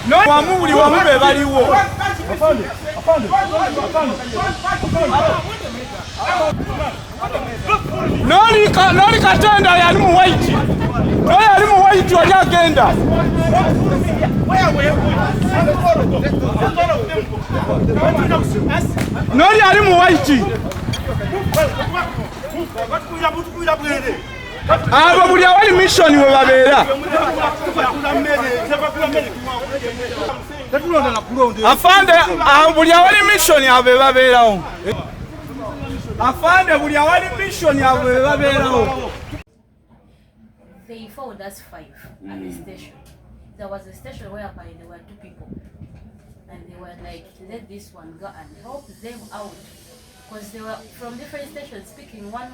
No wamuli wamube baliwo. Noli katenda yali mu white. No yali mu white wali agenda. Noli yali mu white. Abo buli awali mission we babeera. Afande buli awali mission yabe babeerawo. Afande buli awali mission yabe babeerawo. They found us 5 at the station. There was a station whereby there were 2 people. And they were like, let this one go and help them out. Because they were from different stations speaking one,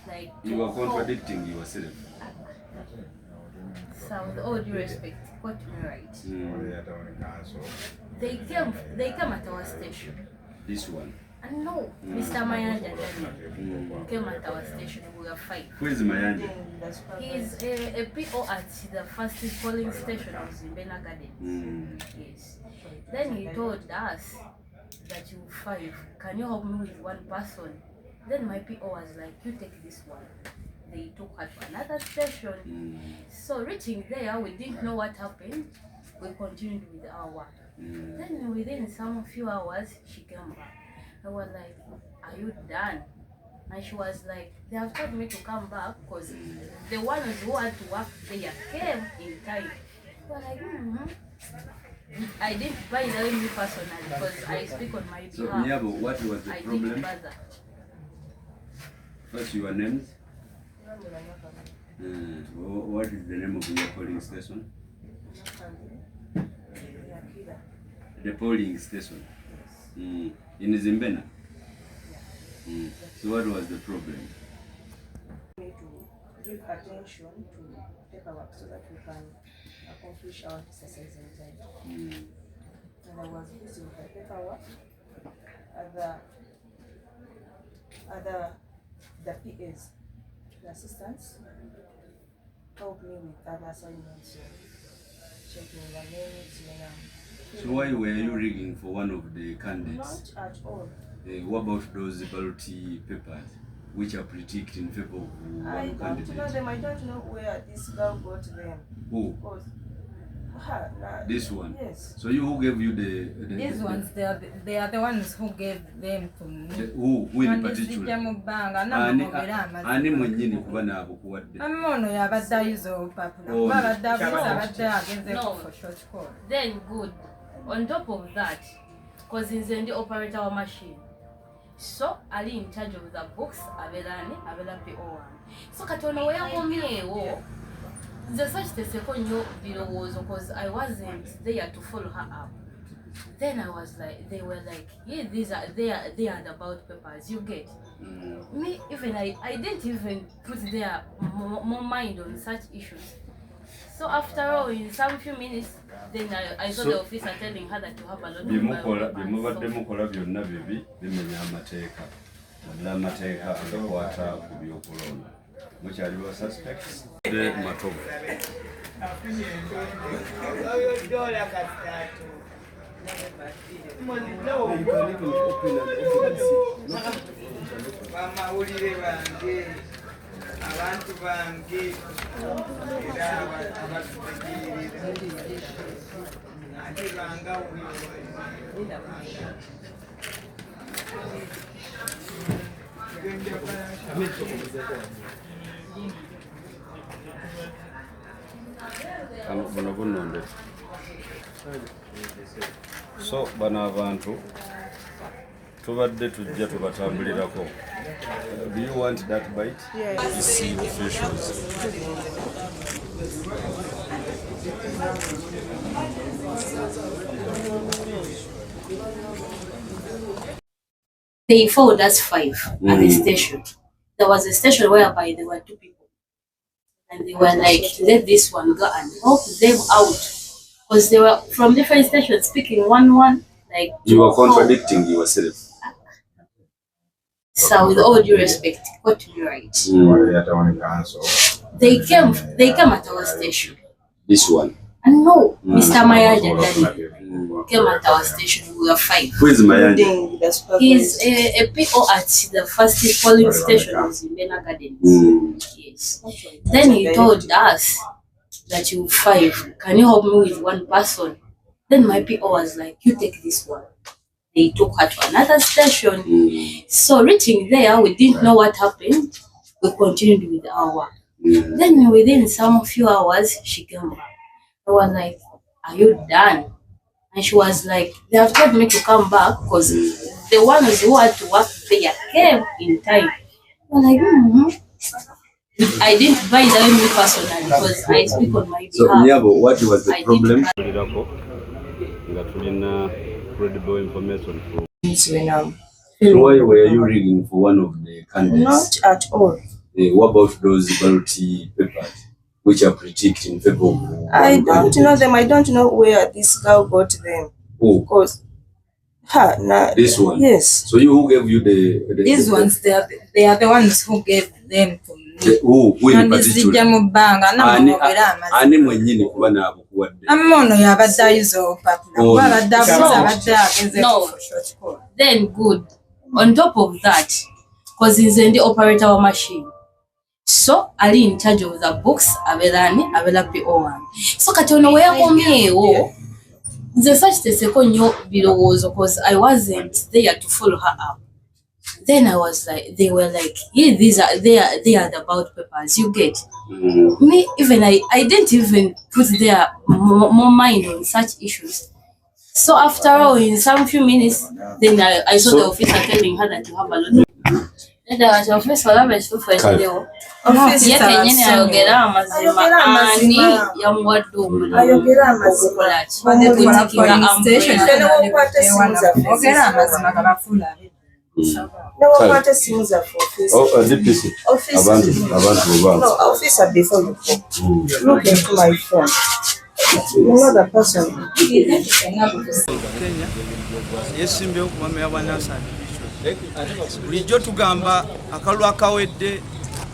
like... You were contradicting yourself. So with all due respect, got me right. They came at our station. This one? And no, Mr. Mayanja came at our station. We were 5. Who is Mayanja? He's a PO at the first polling station of Zimbena Garden. Yes. Then he told us that you 5, can you help me with one person? Then my PO was like, you take this one. They took her to another station. So reaching there, we didn't know what happened. We continued with our work. Then within some few hours, she came back. I was like, are you done? And she was like, they have told me to come back because the ones who had to work there came in time. I was like, I didn't buy the me personally because I speak on my behalf. So, Nyabo, what was the problem? What's your names? What is the name of your polling station? The polling station? In Zimbena? So what was the problem? To give attention to paperwork so that we can accomplish our exercise in time. And I was busy with the paperwork. The PAs, the assistants, helped me with other assignments, checking the names. So why were you rigging for one of the candidates? Not at all. What about those ballot papers which are predicted in favor of one candidate? I don't know them. I don't know where this girl got them. Who? This one? Yes. So who gave you these ones, they are the ones who gave them to me. Who in particular? Ani mwenyini kuba nabo kuwadde? Amono yabadde ayuza obupapula. Babadde abadde agenze for short call. Then good. On top of that, because he's the operator of machine. So Ali in charge of the books, Abela PO1. So Katona where the such the second year was because I wasn't there to follow her up. Then I was like, they were like, yeah, they are about papers, you get. Me even I didn't even put their more mind on such issues. So after all, in some few minutes, then I saw the officer telling her that to have a lot of papers. Which are your suspects? The Matoba. So bana abantu tubadde tujja tubatambulirako. Do you want that bite? Yes. You see officials. They found us 5 at the station. There was a station whereby there were 2 people. And they were like, let this one go and help them out. Because they were from different stations speaking one, like... You were contradicting yourself. So with all due respect, got to be right. They came at our station. This one? And no, Mr. Mayanja came at our station. We were 5. Who is Mayanja? He's a PO at the first polling station in Zimbena Gardens. Yes. Then he told us that you 5. Can you help me with one person? Then my PO was like, you take this one. They took her to another station. So reaching there, we didn't know what happened. We continued with our work. Then within some few hours, she came back. I was like, are you done? And she was like, they have told me to come back because the ones who had to work there came in time. I was like, I didn't buy that me personally because I speak on my behalf. So, Nyabo, what was the problem? Credible information from. So why were you reading for one of the candidates? Not at all. What about those ballot papers which are critiqued in favor of? I don't know them. I don't know where this girl got them. Oh, because this one. Yes. So who gave you the these ones? They are the ones who gave them to me. Who in particular? Ani mwenyini kuba na abukuwadde. Amono yabaddayizo papa. No. Then good. On top of that, because he's in the operator of machine. So Ali in charge of the books, abela PO1. So katono where komyewo. The such the second was because I wasn't there to follow her up. Then I was like, they were like, yeah, they are the ballot papers. You get me? Even I didn't even put their more mind on such issues. So after all, in some few minutes, then I saw the officer telling her that you have a lot of. Then the officer was so funny. Officer, before you go, look into my phone. You know the person. Yes, bulijjo tugamba akalulu akawedde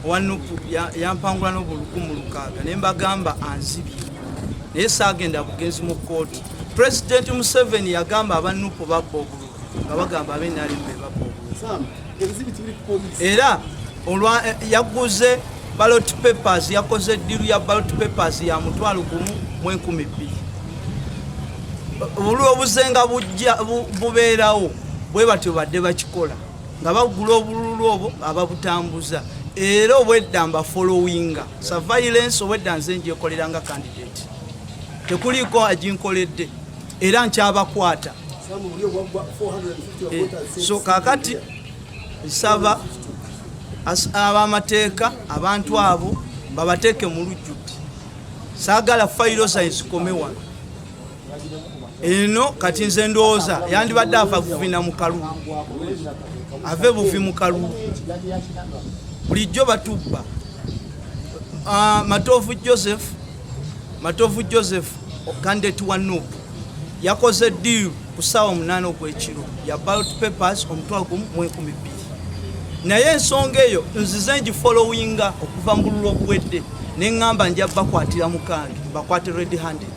wanupu yampangula n'obuluku mu lukaaga ne mbagamba anzibye naye saagenda bugenzi mu kkooti. President Museveni yagamba abanupu babba obululu nga bagamba abennalimbe babba obululu era yaguze ballot papers, yakoze ddiru ya ballot papers ya $1,012. Obululu obuzenga bubeerawo bwe batyo badde bakikola nga bagula obululu obwo ababutambuza era obwedda mba followinga surveillance obwedda nze njyekolera nga candidate tekuliko aginkoledde era nkyabakwata. So kakati nsaba ab'amateeka abantu abo babateeke mu lujjudde. Saagala fayiro science kome wano eno kati nze ndowooza yandibadde ava guvina mu kalulu ave buvi mu kalulu bulijjo batubba. Matovu Joseph candidate wa Nuupu yakoze deal ku ssaawa 8 ogw'ekiro ya ballot papers $1,012. Naye ensonga eyo nzize ngifollowinga okuva mu bululu obuwedde ne ŋŋamba nja bakwatira mukange bakwate red handed.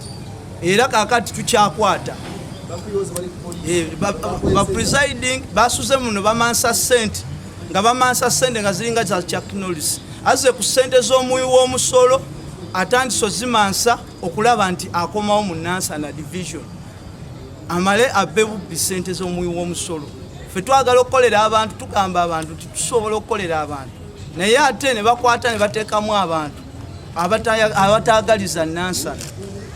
Era kakati tukyakwata presiding basuze muno bamansa sente nga bamansa sente nga ziringa za Chuck Norris aze ku sente z'omuwi w'omusolo atandise zimansa okulaba nti akomawo mu Nansana division amale abbe bubbi sente z'omuwi w'omusolo. Ffe twagala okukolera abantu tugamba abantu nti tusobola okukolera abantu naye ate ne bakwata ne bateekamu abantu abataagaliza Nansana.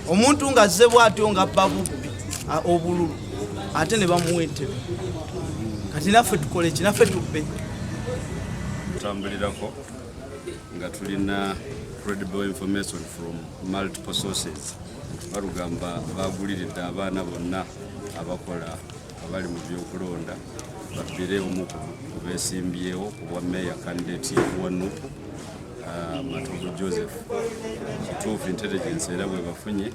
Omuntu nga azze bw'atyo nga abba bubbi obululu ate ne bamuwa entebe. Kati naffe tukole ki? Naffe tubbe tutambulirako nga tulina credible information from multiple sources. Barugamba baguliridde abaana bonna abakola abali mu byokulonda babbire omu ku beesimbyewo ku bwa meya candidate wa Nuupu Matovu Joseph. Kituufu intelligence era bwe bafunye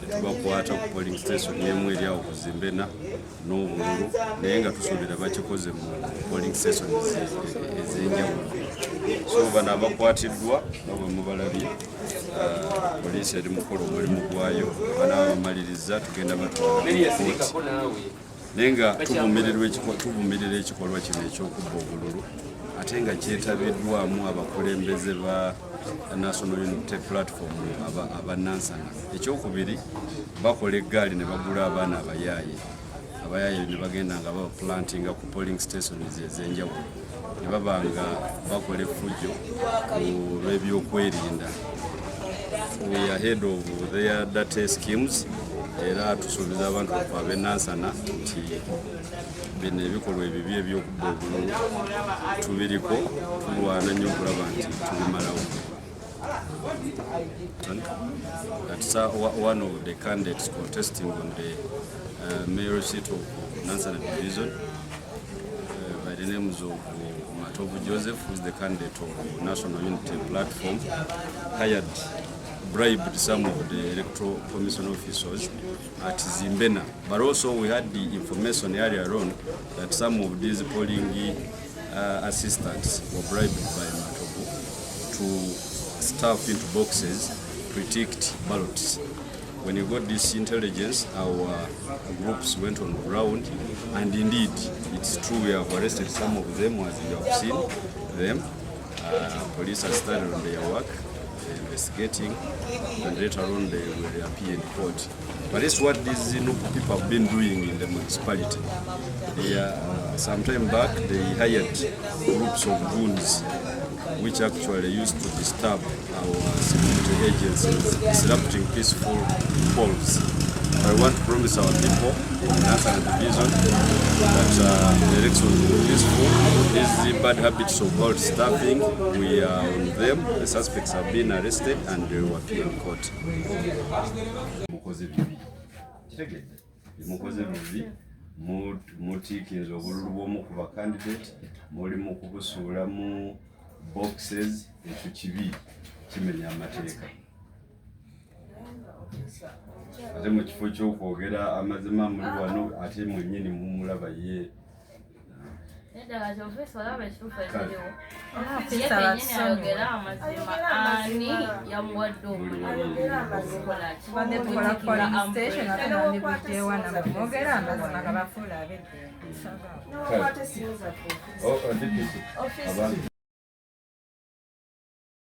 tetubakwata ku polling station yemu eri awo ku Zimbena n'Obululu naye nga tusuubira bakikoze mu polling station ez'enjawulo. So bano abakwatiddwa nga bwe mubalabye poliisi eri mukola omulimu gwayo banaabamaliriza tugenda batwala kooti naye nga tuvumirira ekikolwa kino eky'okubba obululu ate nga kyetabiddwamu abakulembeze ba National Unity Platform aba Nansana. Ekyokubiri bakola eggaali ne bagula abaana abayaaye ne bagenda nga baplantinga ku polling stations ez'enjawulo ne baba nga bakola effujjo ku lw'ebyokwerinda. We are ahead of their data schemes era tusuubiza abantu ab'e Nansana nti bino ebikolwa ebibi eby'okubba obululu tubiriko tulwana nnyo okulaba nti tubimalawo. That's one of the candidates contesting on the mayoral seat of Nansana division by the names of Matovu Joseph, who is the candidate of National Unity Platform, bribed some of the electoral commission officers at Zimbena. But also we had the information earlier on that some of these polling assistants were bribed by Matovu to stuff into boxes, predict ballots. When you got this intelligence, our groups went on the ground, and indeed, it's true we have arrested some of them, as you have seen them. Police have started on their work, investigating, and later on they will appear in court. But it's what these people have been doing in the municipality. Some time back, they hired groups of goons which actually used to disturb our security agencies, disrupting peaceful polls. I want to promise our people in the Nansana division that the elections will be peaceful. These bad habits of all staffing, we are on them. The suspects have been arrested and they will appear in court. Mutikinza obululu bw'omu ku bakandidate muli mu kubusuulamu boxes ekyo kibi kimenya amateeka ate mu kifo ky'okwogera amazima muli wano ate mwennyini mumulaba ye abantu